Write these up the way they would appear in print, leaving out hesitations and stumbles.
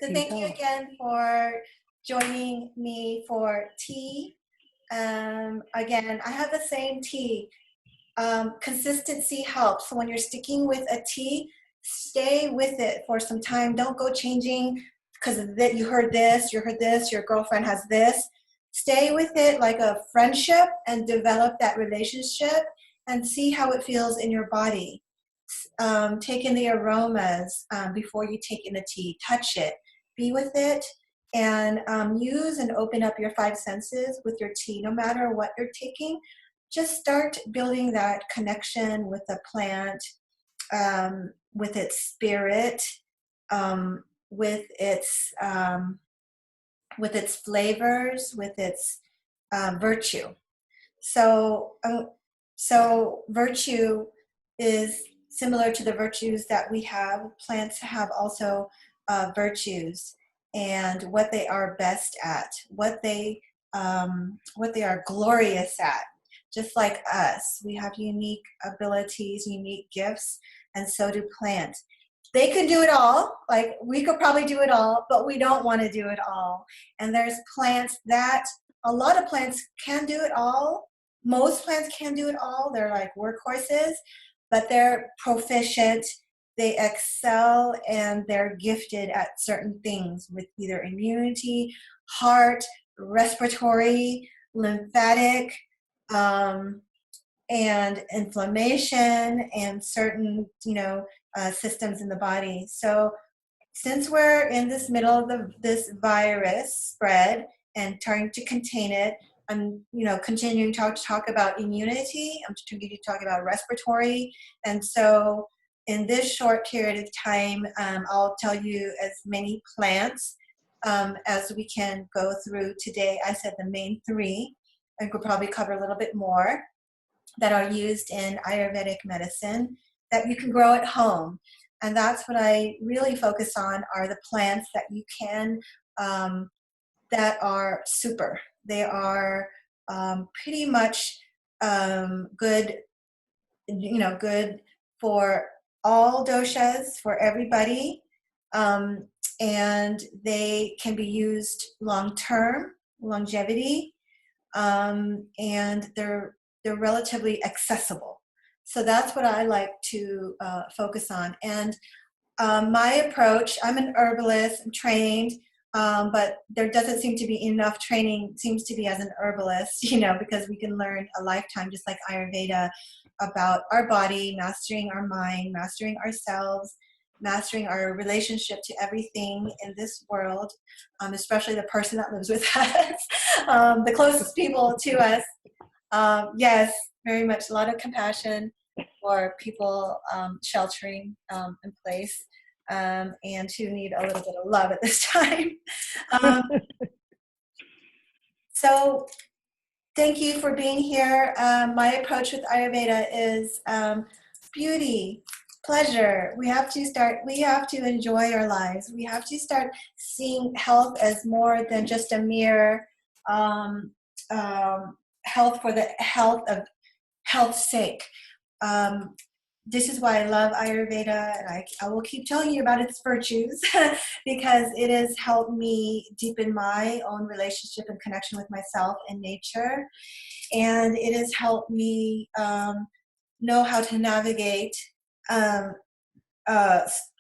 So thank you again for joining me for tea. Again, I have the same tea. Consistency helps. So when you're sticking with a tea, stay with it for some time. Don't go changing because that you heard this, your girlfriend has this. Stay with it like a friendship and develop that relationship and see how it feels in your body. Take in the aromas before you take in the tea. Touch it. Be with it. And use and open up your five senses with your tea, no matter what you're taking. Just start building that connection with the plant, with its spirit, with its flavors, with its virtue. So virtue is similar to the virtues that we have. Plants have also virtues and what they are best at, what they are glorious at. Just like us, we have unique abilities, unique gifts, and so do plants. They could do it all, like we could probably do it all, but we don't want to do it all. And there's plants that, a lot of plants can do it all. Most plants can do it all. They're like workhorses, but they're proficient, they excel, and they're gifted at certain things with either immunity, heart, respiratory, lymphatic, and inflammation, and certain, systems in the body. So since we're in this middle of this virus spread and trying to contain it, I'm continuing to talk about immunity. I'm continuing to talk about respiratory. And so in this short period of time, I'll tell you as many plants as we can go through today. I said the main three. I could probably cover a little bit more that are used in Ayurvedic medicine that you can grow at home. And that's what I really focus on, are the plants that you can, that are super. They are pretty much good, good for all doshas, for everybody. And they can be used long-term, longevity, and they're relatively accessible. So that's what I like to focus on. And my approach, I'm an herbalist, I'm trained, but there doesn't seem to be enough training, seems to be as an herbalist, because we can learn a lifetime, just like Ayurveda, about our body, mastering our mind, mastering ourselves, mastering our relationship to everything in this world, especially the person that lives with us, the closest people to us. Yes, very much, a lot of compassion for people sheltering in place, and who need a little bit of love at this time. So thank you for being here. My approach with Ayurveda is beauty, pleasure. We have to enjoy our lives. We have to start seeing health as more than just a mere health for the health's sake. This is why I love Ayurveda, and I will keep telling you about its virtues because it has helped me deepen my own relationship and connection with myself and nature. And it has helped me know how to navigate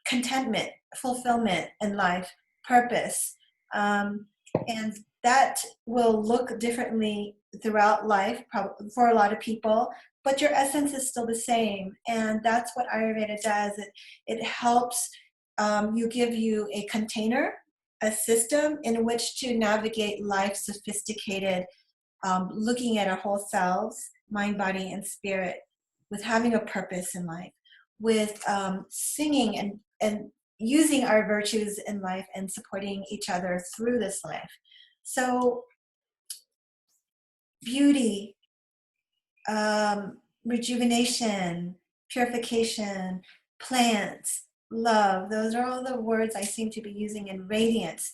contentment, fulfillment in life, purpose. And that will look differently throughout life for a lot of people, but your essence is still the same. And that's what Ayurveda does. It helps give you a container, a system in which to navigate life sophisticated, looking at our whole selves, mind, body, and spirit, with having a purpose in life, with singing and using our virtues in life and supporting each other through this life. So beauty, rejuvenation, purification, plants, love, those are all the words I seem to be using, in radiance,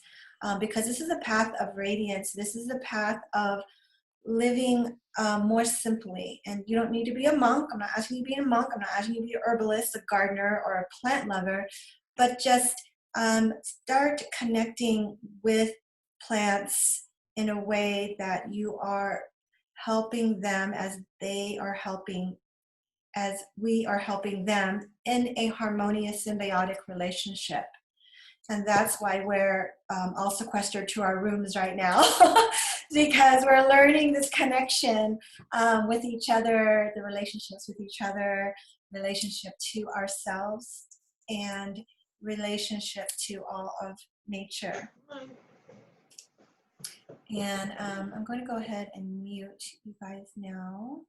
because this is a path of radiance. This is a path of living more simply. And you don't need to be a monk. I'm not asking you to be a monk. I'm not asking you to be an herbalist, a gardener, or a plant lover, but just start connecting with plants in a way that you are helping them as they are helping, as we are helping them in a harmonious symbiotic relationship. And that's why we're all sequestered to our rooms right now, because we're learning this connection with each other, the relationships with each other, relationship to ourselves, and relationship to all of nature. And I'm going to go ahead and mute you guys now.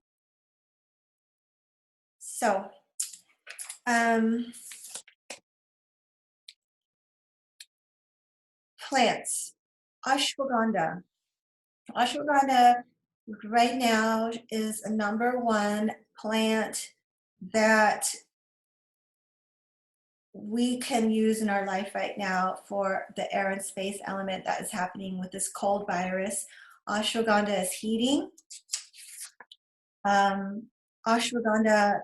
So, plants, ashwagandha. Ashwagandha right now is a #1 plant that we can use in our life right now for the air and space element that is happening with this cold virus. Ashwagandha is heating. Ashwagandha,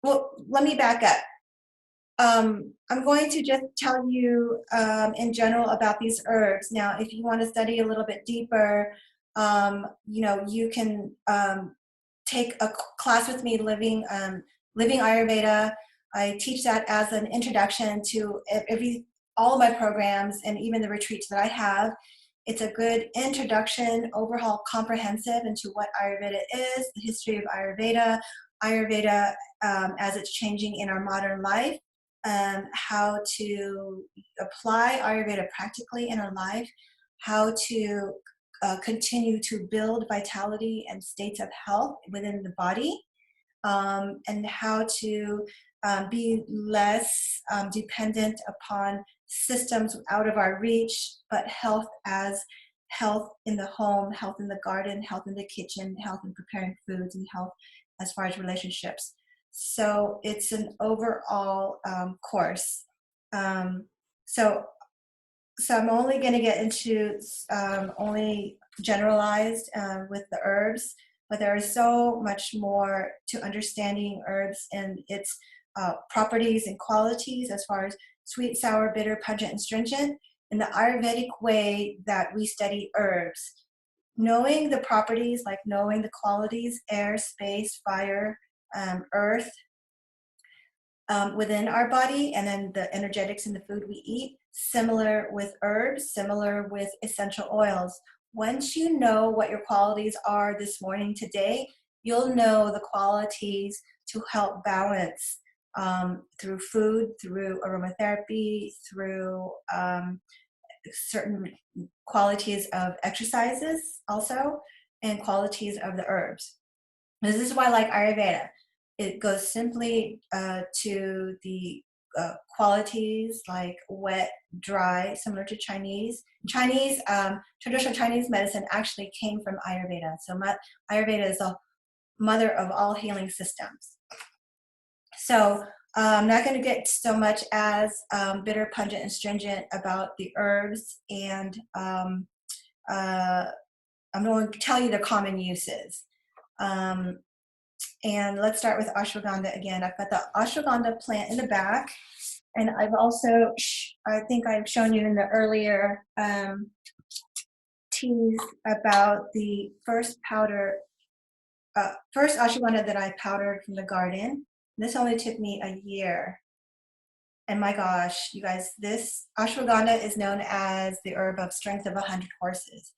well, let me back up. I'm going to just tell you in general about these herbs. Now, if you want to study a little bit deeper, you can take a class with me, Living Ayurveda. I teach that as an introduction to all of my programs and even the retreats that I have. It's a good introduction, overall comprehensive into what Ayurveda is, the history of Ayurveda, Ayurveda as it's changing in our modern life, how to apply Ayurveda practically in our life, how to continue to build vitality and states of health within the body, and how to be less dependent upon systems out of our reach, but health as health in the home, health in the garden, health in the kitchen, health in preparing foods, and health as far as relationships. So it's an overall course. So I'm only going to get into only generalized with the herbs, but there is so much more to understanding herbs and its properties and qualities as far as sweet, sour, bitter, pungent, and stringent in the Ayurvedic way that we study herbs. Knowing the properties, like knowing the qualities, air, space, fire, earth, within our body, and then the energetics in the food we eat, similar with herbs, similar with essential oils. Once you know what your qualities are this morning, today, you'll know the qualities to help balance through food, through aromatherapy, through certain qualities of exercises also, and qualities of the herbs. This is why I like Ayurveda. It goes simply to the qualities like wet, dry, similar to Chinese. Traditional Chinese medicine actually came from Ayurveda. So Ayurveda is the mother of all healing systems. So I'm not going to get so much as bitter, pungent, and stringent about the herbs, and I'm going to tell you the common uses. And let's start with ashwagandha again. I've got the ashwagandha plant in the back, and I've also, I think I've shown you in the earlier teas about the first ashwagandha that I powdered from the garden. This only took me a year. And my gosh, you guys, this ashwagandha is known as the herb of strength of 100 horses.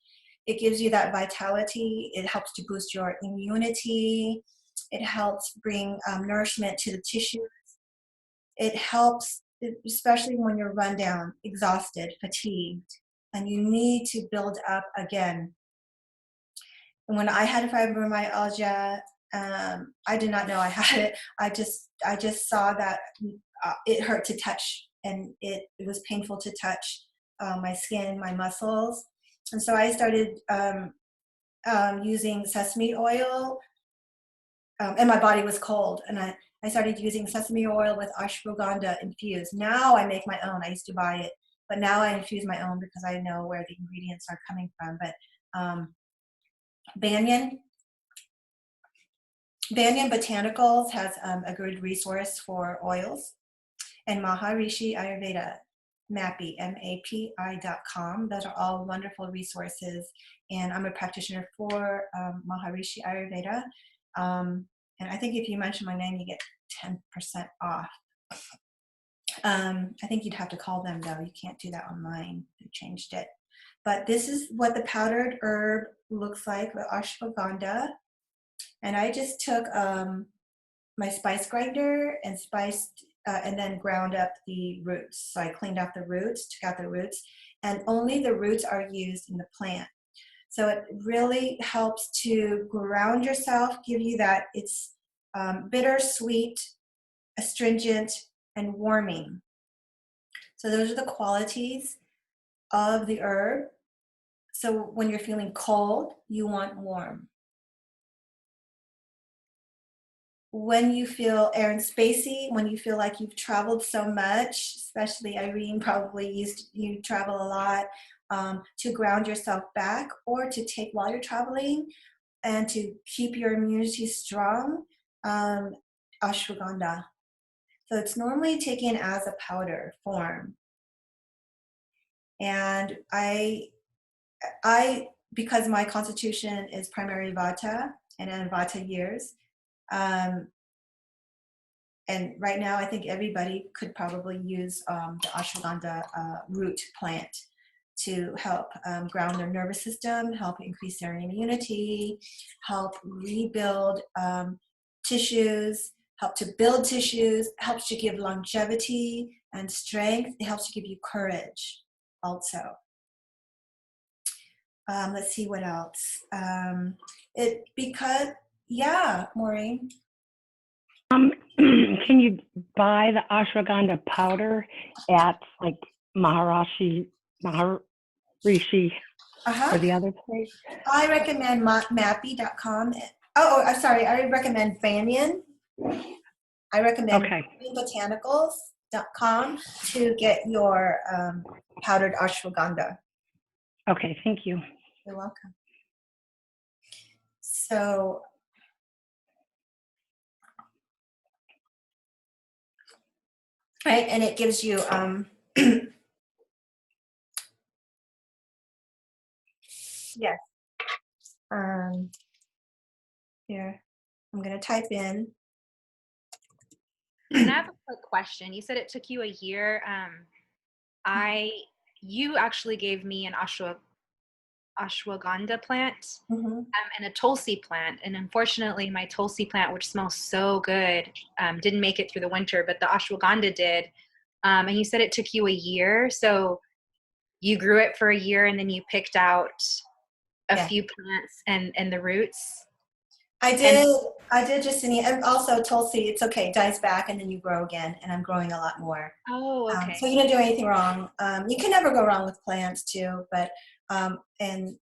It gives you that vitality. It helps to boost your immunity. It helps bring nourishment to the tissues. It helps, especially when you're run down, exhausted, fatigued, and you need to build up again. And when I had fibromyalgia, I did not know I had it. I just saw that it hurt to touch, and it was painful to touch my skin, my muscles. And so I started using sesame oil, and my body was cold. And I started using sesame oil with ashwagandha infused. Now I make my own. I used to buy it, but now I infuse my own because I know where the ingredients are coming from. But Banyan Botanicals has a good resource for oils, and Maharishi Ayurveda. MAPI, MAPI.com. Those are all wonderful resources. And I'm a practitioner for Maharishi Ayurveda. And I think if you mention my name, you get 10% off. I think you'd have to call them though. You can't do that online. They changed it. But this is what the powdered herb looks like with ashwagandha. And I just took my spice grinder and spiced and then ground up the roots. So I cleaned off the roots, took out the roots, and only the roots are used in the plant. So it really helps to ground yourself, give you that, it's bitter, sweet, astringent, and warming. So those are the qualities of the herb. So when you're feeling cold, you want warm. When you feel Aaron Spacey, when you feel like you've traveled so much, especially Irene probably you travel a lot, to ground yourself back or to take while you're traveling and to keep your immunity strong, ashwagandha. So it's normally taken as a powder form. And I because my constitution is primary vata and in vata years, and right now I think everybody could probably use the ashwagandha root plant to help ground their nervous system, help increase their immunity, help rebuild tissues, help to build tissues, helps to give longevity and strength. It helps to give you courage also. Let's see what else. Maureen. Can you buy the ashwagandha powder at like Maharishi or the other place? I recommend mappy.com. Oh, I'm sorry. I recommend Banyan. I recommend botanicals.com to get your powdered ashwagandha. Okay, thank you. You're welcome. So, right, and it gives you yes. Here, I'm going to type in. And I have a quick question. You said it took you a year. You actually gave me an ashwagandha plant and a tulsi plant. And unfortunately, my tulsi plant, which smells so good, didn't make it through the winter, but the ashwagandha did. And you said it took you a year. So you grew it for a year and then you picked out a few plants and the roots. I did, Justine, and also Tulsi. It's okay, it dies back, and then you grow again. And I'm growing a lot more. Oh, okay. So you didn't do anything wrong. You can never go wrong with plants too. But and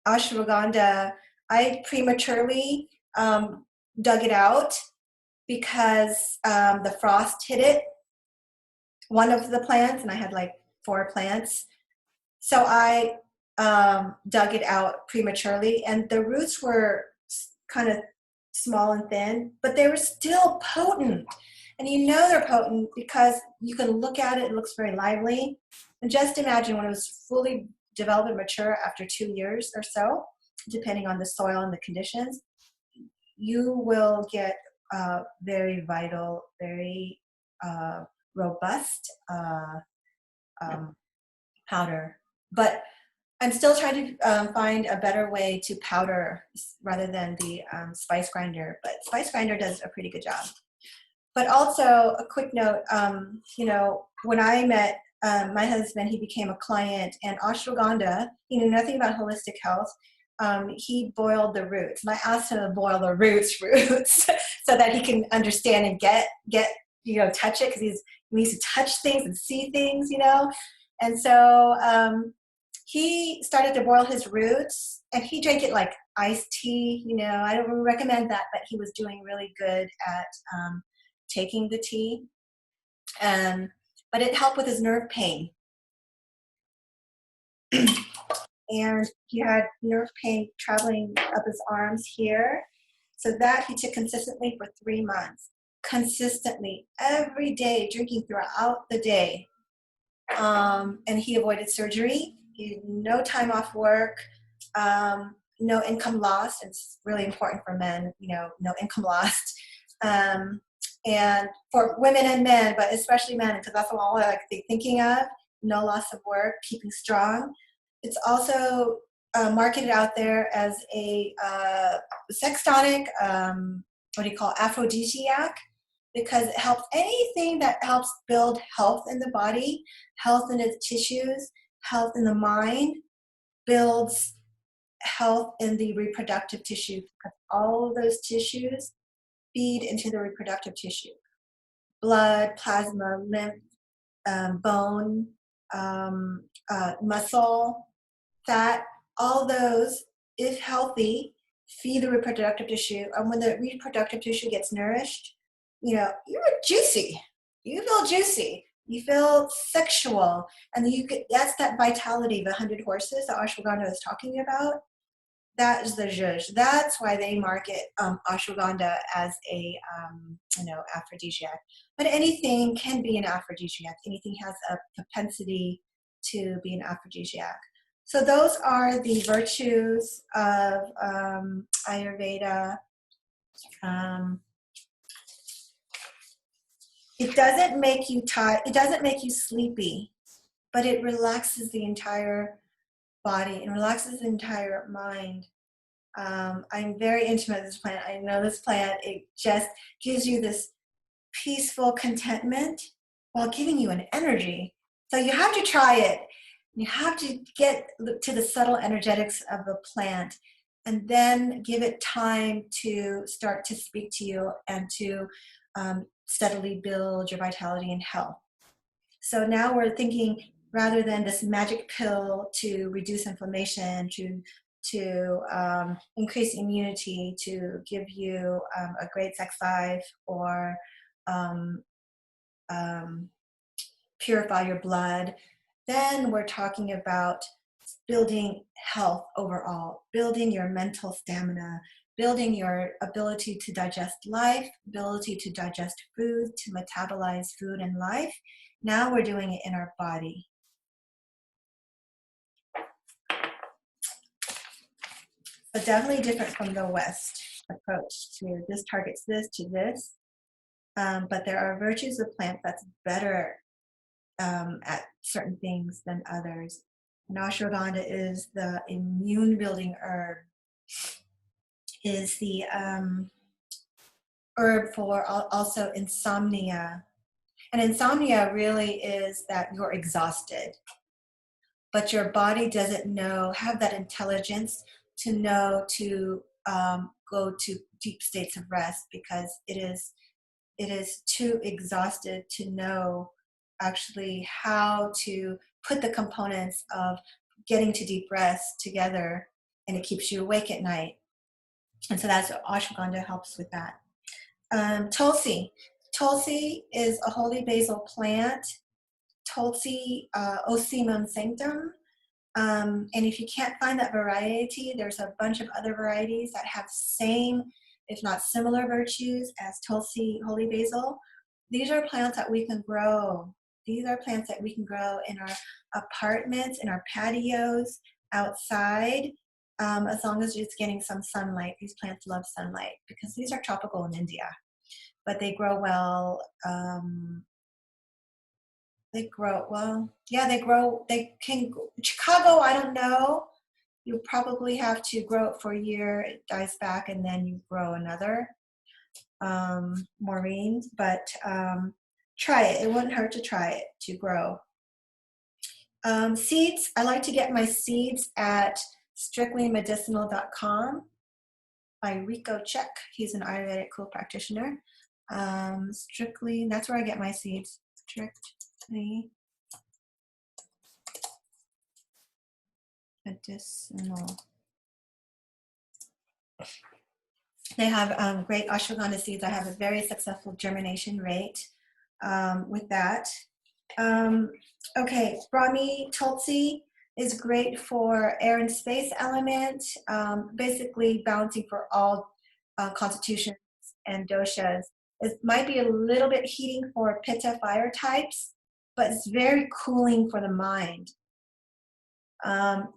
ashwagandha, I prematurely dug it out because the frost hit it. One of the plants, and I had like 4 plants. So I dug it out prematurely, and the roots were kind of small and thin, but they were still potent. And you know they're potent because you can look at it, it looks very lively. And just imagine when it was fully developed and mature after 2 years or so, depending on the soil and the conditions, you will get very vital, very robust powder. But I'm still trying to find a better way to powder rather than the spice grinder, but spice grinder does a pretty good job. But also a quick note, when I met my husband, he became a client, and ashwagandha, he knew nothing about holistic health. He boiled the roots, and I asked him to boil the roots so that he can understand and get touch it, because he needs to touch things and see things, And so he started to boil his roots, and he drank it like iced tea. I don't recommend that, but he was doing really good at taking the tea. But it helped with his nerve pain. And he had nerve pain traveling up his arms here. So that he took consistently for 3 months. Consistently, every day, drinking throughout the day. and he avoided surgery. He had no time off work, no income loss. It's really important for men, no income lost. And for women and men, but especially men, because that's what all I like thinking of, no loss of work, keeping strong. It's also marketed out there as a sex tonic, aphrodisiac, because it helps anything that helps build health in the body, health in its tissues, health in the mind, builds health in the reproductive tissue, because all of those tissues feed into the reproductive tissue. Blood, plasma, lymph, bone, muscle, fat, all those, if healthy, feed the reproductive tissue. And when the reproductive tissue gets nourished, you're juicy. You feel juicy. You feel sexual. And that's that vitality of 100 horses that ashwagandha is talking about. That is the zhuzh. That's why they market ashwagandha as a aphrodisiac. But anything can be an aphrodisiac. Anything has a propensity to be an aphrodisiac. So those are the virtues of Ayurveda. It doesn't make you tired. It doesn't make you sleepy, but it relaxes the entire body and relaxes the entire mind. I'm very intimate with this plant. I know this plant, it just gives you this peaceful contentment while giving you an energy. So you have to try it. You have to get to the subtle energetics of the plant and then give it time to start to speak to you and to steadily build your vitality and health. So now we're thinking, rather than this magic pill to reduce inflammation, to increase immunity, to give you a great sex life, or purify your blood, then we're talking about building health overall, building your mental stamina, building your ability to digest life, ability to digest food, to metabolize food and life. Now we're doing it in our body. But definitely different from the West approach to this targets this to this. But there are virtues of plant that's better at certain things than others. And ashwagandha is the immune building herb, is the herb for also insomnia. And insomnia really is that you're exhausted, but your body doesn't have that intelligence to know to go to deep states of rest, because it is too exhausted to know actually how to put the components of getting to deep rest together, and it keeps you awake at night. And so that's what ashwagandha helps with that. Tulsi. Tulsi is a holy basil plant. Tulsi Ocimum sanctum. And if you can't find that variety, there's a bunch of other varieties that have same, if not similar, virtues as Tulsi holy basil. These are plants that we can grow. These are plants that we can grow in our apartments, in our patios, outside, as long as it's getting some sunlight. These plants love sunlight because these are tropical in India, but they grow well. They can, Chicago, I don't know. You probably have to grow it for a year, it dies back, and then you grow another. Maureen, but try it. It wouldn't hurt to try it, to grow. Seeds, I like to get my seeds at strictlymedicinal.com by Rico Check. He's an Ayurvedic cool practitioner. Strictly, that's where I get my seeds. Strictly Medicinal. They have great ashwagandha seeds. I have a very successful germination rate with that. Okay, Brahmi Tulsi is great for air and space element, basically balancing for all constitutions and doshas. It might be a little bit heating for pitta fire types, but it's very cooling for the mind.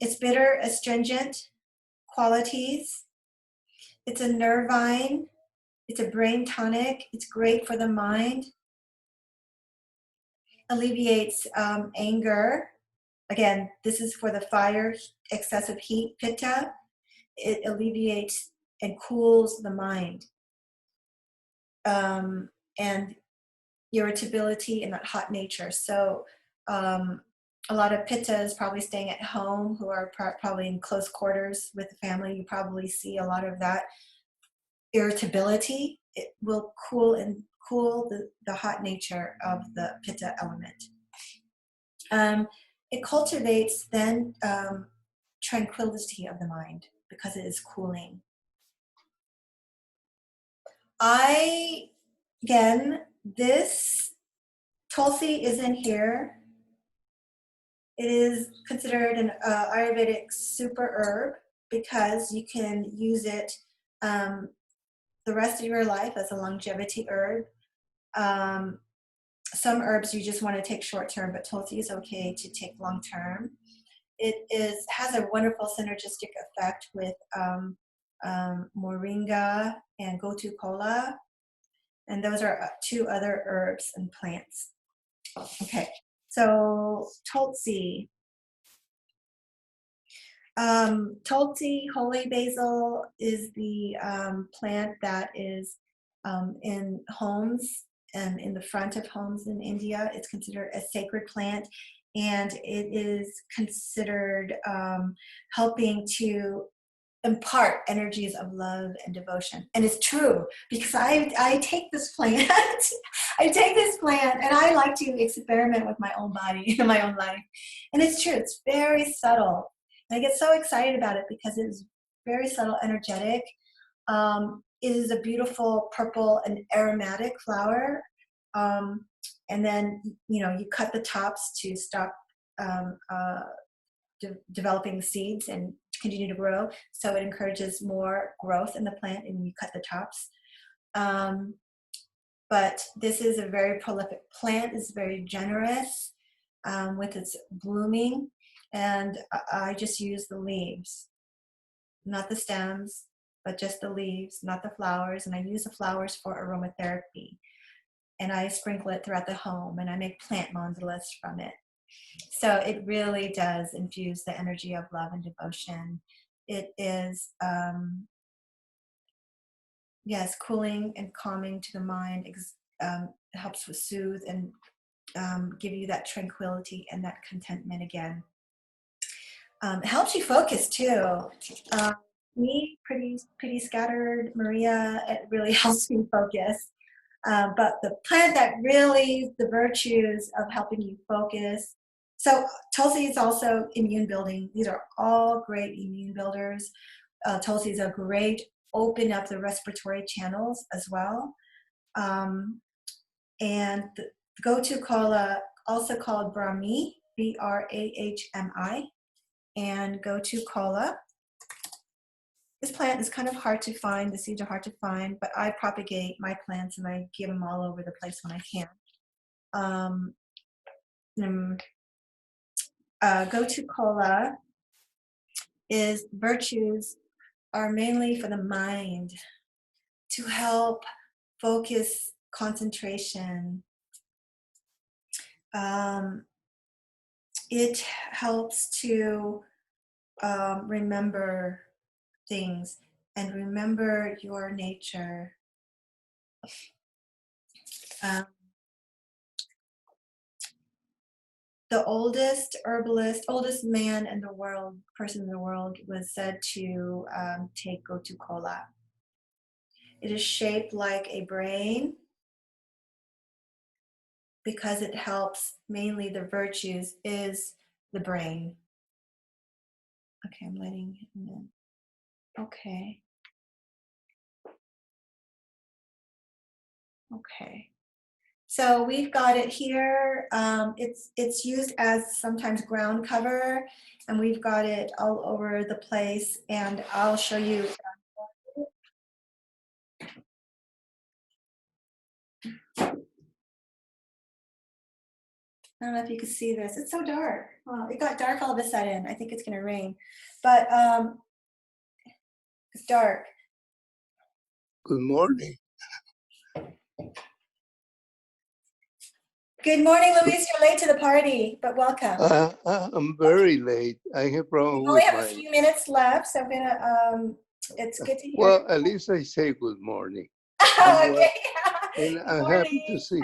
It's bitter, astringent qualities. It's a nervine. It's a brain tonic. It's great for the mind. Alleviates anger. Again, this is for the fire, excessive heat, pitta. It alleviates and cools the mind. And irritability and that hot nature. So a lot of pitta is probably staying at home, who are probably in close quarters with the family. You probably see a lot of that irritability. It will cool the hot nature of the pitta element. It cultivates then tranquility of the mind because it is cooling. Again, this Tulsi is in here. It is considered an Ayurvedic super herb because you can use it the rest of your life as a longevity herb. Some herbs you just want to take short term, but Tulsi is okay to take long term. It has a wonderful synergistic effect with moringa and gotu kola, and those are two other herbs and plants. Okay, so Tulsi. Tulsi, holy basil, is the plant that is in homes and in the front of homes in India. It's considered a sacred plant, and it is considered helping to impart energies of love and devotion. And it's true, because I take this plant, I take this plant, and I like to experiment with my own body and my own life. And it's true, it's very subtle. And I get so excited about it because it is very subtle, energetic. It is a beautiful purple and aromatic flower. And then, you cut the tops to stop developing the seeds and continue to grow. So it encourages more growth in the plant, and you cut the tops. But this is a very prolific plant. It's very generous with its blooming. And I just use the leaves, not the stems, but just the leaves, not the flowers. And I use the flowers for aromatherapy. And I sprinkle it throughout the home, and I make plant mandalas from it. So it really does infuse the energy of love and devotion. It is, yes, cooling and calming to the mind. Helps with soothe and give you that tranquility and that contentment again. It helps you focus too. Me, pretty scattered, Maria, it really helps me focus. But the plant that really, the virtues of helping you focus. So Tulsi is also immune building. These are all great immune builders. Tulsi is a great open up the respiratory channels as well. And the gotu kola, also called Brahmi, Brahmi, and gotu kola. This plant is kind of hard to find. The seeds are hard to find, but I propagate my plants and I give them all over the place when I can. Gotu kola is virtues are mainly for the mind to help focus, concentration. It helps to remember things and remember your nature. The oldest herbalist, oldest man in the world, person in the world, was said to take gotu kola. It is shaped like a brain because it helps, mainly the virtues is the brain. Okay, I'm letting him in. Okay. Okay. So we've got it here. It's used as sometimes ground cover, and we've got it all over the place. And I'll show you. I don't know if you can see this. It's so dark. Well, it got dark all of a sudden. I think it's going to rain, but it's dark. Good morning. Good morning, Luis. You're late to the party, but welcome. I'm very late. I have We problem only with have a my. few minutes left, so I'm gonna. It's good to hear. Well, at least I say good morning, Okay. and Good I'm morning. happy to see.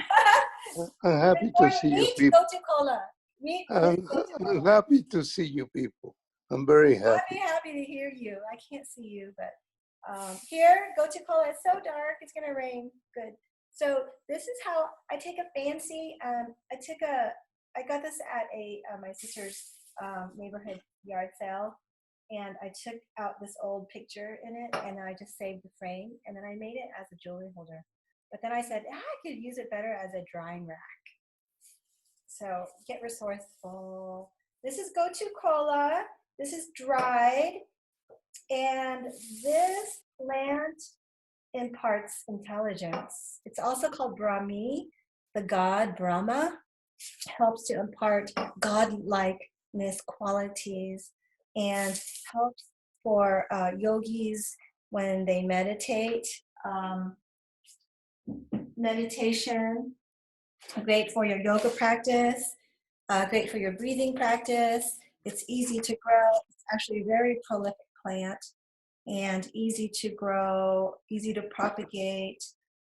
I'm happy to see you Meet people. Gotu Kola. Meet I'm Gotu Kola. happy to see you people. I'm very happy. Happy to hear you. I can't see you, but here, Gotu Kola. It's so dark. It's gonna rain. Good. So this is how I take a fancy. I got this at my sister's neighborhood yard sale, and I took out this old picture in it, and I just saved the frame, and then I made it as a jewelry holder. But then I said, I could use it better as a drying rack. So get resourceful. This is Gotu Kola. This is dried, and this plant imparts intelligence. It's also called Brahmi, the god Brahma, helps to impart godlikeness qualities and helps for yogis when they meditate. Meditation, great for your yoga practice, great for your breathing practice. It's easy to grow. It's actually a very prolific plant and easy to grow, easy to propagate,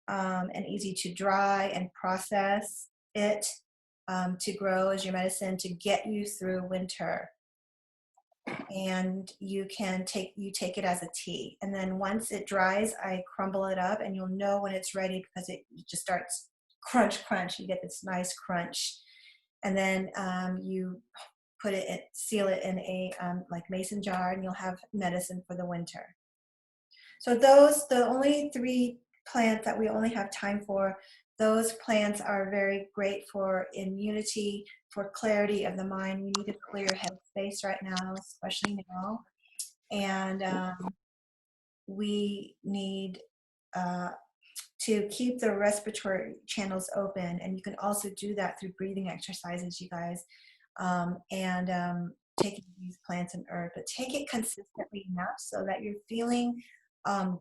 and easy to dry and process it to grow as your medicine to get you through winter. And you take it as a tea. And then once it dries, I crumble it up, and you'll know when it's ready because it just starts crunch. You get this nice crunch. And then you put it, seal it in a like mason jar, and you'll have medicine for the winter. So the only 3 plants that we only have time for, those plants are very great for immunity, for clarity of the mind. We need a clear headspace right now, especially now. And we need to keep the respiratory channels open. And you can also do that through breathing exercises, you guys. Taking these plants and herbs, but take it consistently enough so that you're feeling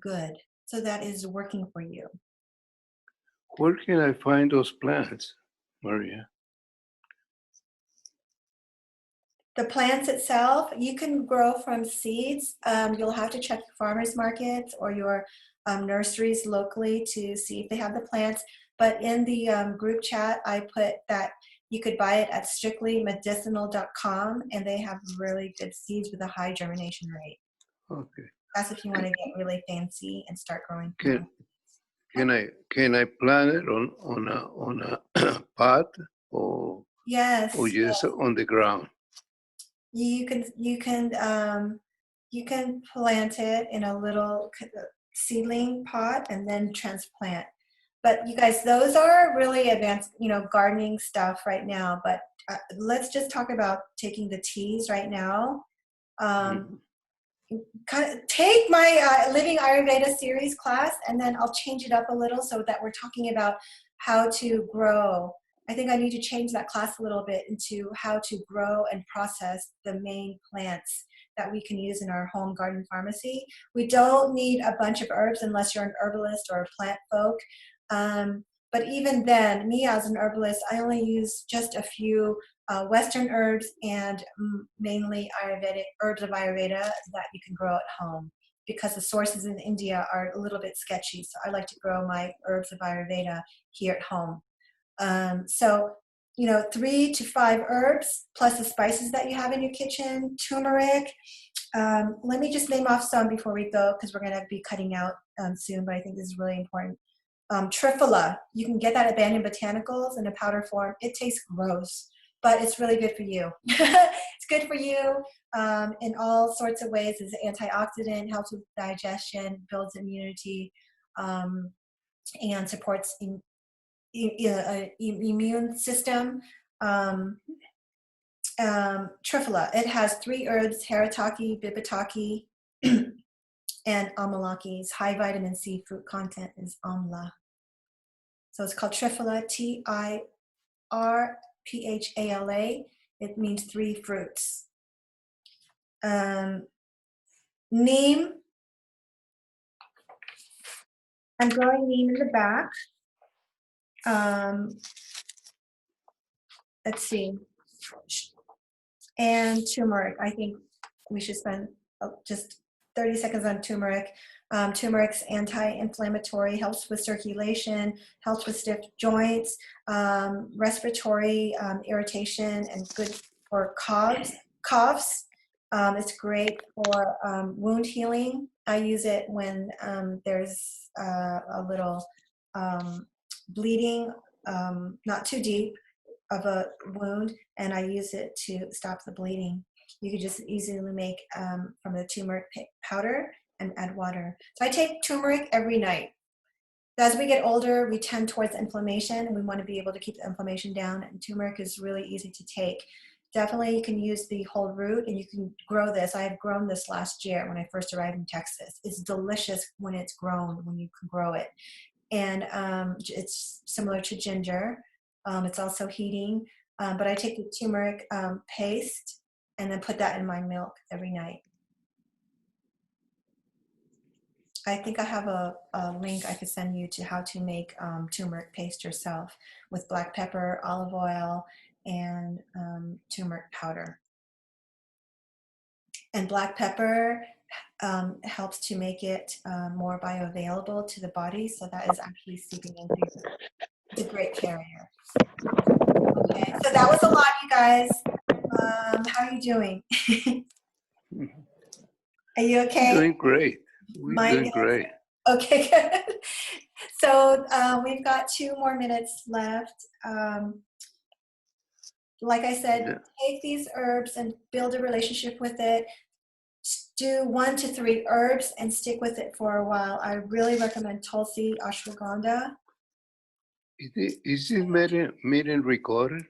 good, so that is working for you. Where can I find those plants, Maria? The plants itself, you can grow from seeds. You'll have to check your farmers markets or your nurseries locally to see if they have the plants. But in the group chat, I put that you could buy it at strictlymedicinal.com, and they have really good seeds with a high germination rate. Okay. That's if you want to get really fancy and start growing. Can I plant it on a pot or Yes. or just on the ground? You can plant it in a little seedling pot and then transplant. But you guys, those are really advanced, gardening stuff right now. But let's just talk about taking the teas right now. Kind of take my Living Ayurveda series class, and then I'll change it up a little so that we're talking about how to grow. I think I need to change that class a little bit into how to grow and process the main plants that we can use in our home garden pharmacy. We don't need a bunch of herbs unless you're an herbalist or a plant folk. But even then, me as an herbalist, I only use just a few Western herbs and mainly Ayurvedic herbs of Ayurveda that you can grow at home, because the sources in India are a little bit sketchy. So I like to grow my herbs of Ayurveda here at home. 3 to 5 herbs plus the spices that you have in your kitchen, turmeric. Let me just name off some before we go, because we're going to be cutting out soon, but I think this is really important. Triphala, you can get that at Banyan Botanicals in a powder form. It tastes gross, but it's really good for you. It's good for you in all sorts of ways. It's an antioxidant, helps with digestion, builds immunity, and supports immune system. Triphala, it has 3 herbs: Haritaki, Bibitaki, and Amalakis. High vitamin C fruit content is amla. So it's called Triphala, Triphala. Phala. It means 3 fruits. Neem. I'm growing neem in the back. Let's see. And turmeric. I think we should spend just 30 seconds on turmeric. Turmeric's anti-inflammatory, helps with circulation, helps with stiff joints, respiratory irritation, and good for coughs. It's great for wound healing. I use it when there's a little bleeding, not too deep of a wound, and I use it to stop the bleeding. You could just easily make from the turmeric powder and add water. So I take turmeric every night. As we get older, we tend towards inflammation, and we want to be able to keep the inflammation down, and turmeric is really easy to take. Definitely you can use the whole root, and you can grow this. I have grown this last year when I first arrived in Texas. It's delicious when it's grown, when you can grow it. And it's similar to ginger. It's also heating, but I take the turmeric paste and then put that in my milk every night. I think I have a link I could send you to how to make turmeric paste yourself with black pepper, olive oil, and turmeric powder. And black pepper helps to make it more bioavailable to the body, so that is actually seeping into you. It's a great carrier. Okay, so that was a lot, you guys. How are you doing? Are you okay? Doing great. We're Mine doing is. great. Okay, good. So we've got 2 more minutes left. Like I said, Yeah. take these herbs and build a relationship with it. Do 1 to 3 herbs and stick with it for a while. I really recommend Tulsi, ashwagandha. Is this meeting recorded?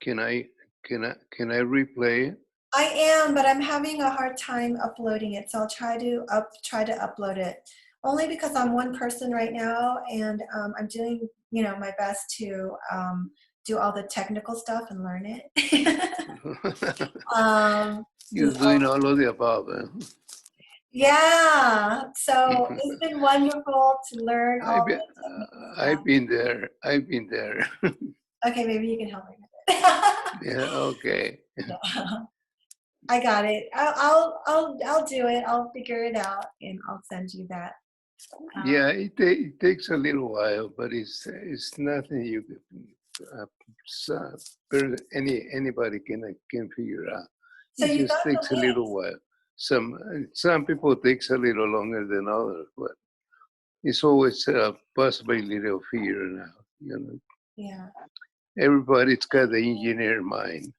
Can I replay it? I am, but I'm having a hard time uploading it. So I'll try to upload it. Only because I'm one person right now, and I'm doing my best to do all the technical stuff and learn it. You're doing all of the above. Huh? Yeah. So it's been wonderful to learn all the technical stuff. I've been there. Okay, maybe you can help me with it. Yeah. Okay. Yeah. I got it. I'll do it. I'll figure it out, and I'll send you that. Yeah, it takes a little while, but it's nothing you anybody can figure out. So It you just got the takes a link. little while. Some people takes a little longer than others, but it's always a possibility of figuring out. Yeah. Everybody's got the engineer mind.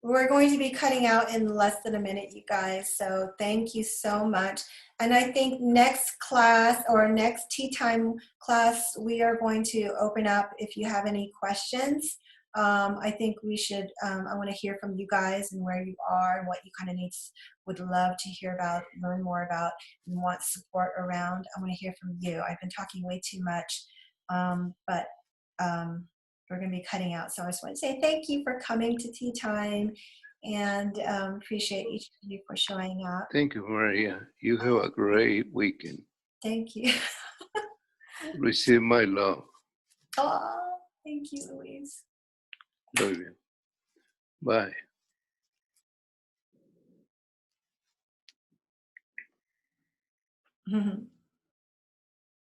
We're going to be cutting out in less than a minute, you guys. So thank you so much. And I think next class or next tea time class, we are going to open up if you have any questions. I think we should, I want to hear from you guys and where you are and what you kind of would love to hear about, learn more about, and want support around. I want to hear from you. I've been talking way too much, but we're going to be cutting out. So I just want to say thank you for coming to tea time, and appreciate each of you for showing up. Thank you, Maria. You have a great weekend. Thank you. Receive my love. Oh, thank you, Louise. Love you. Bye. Mm-hmm.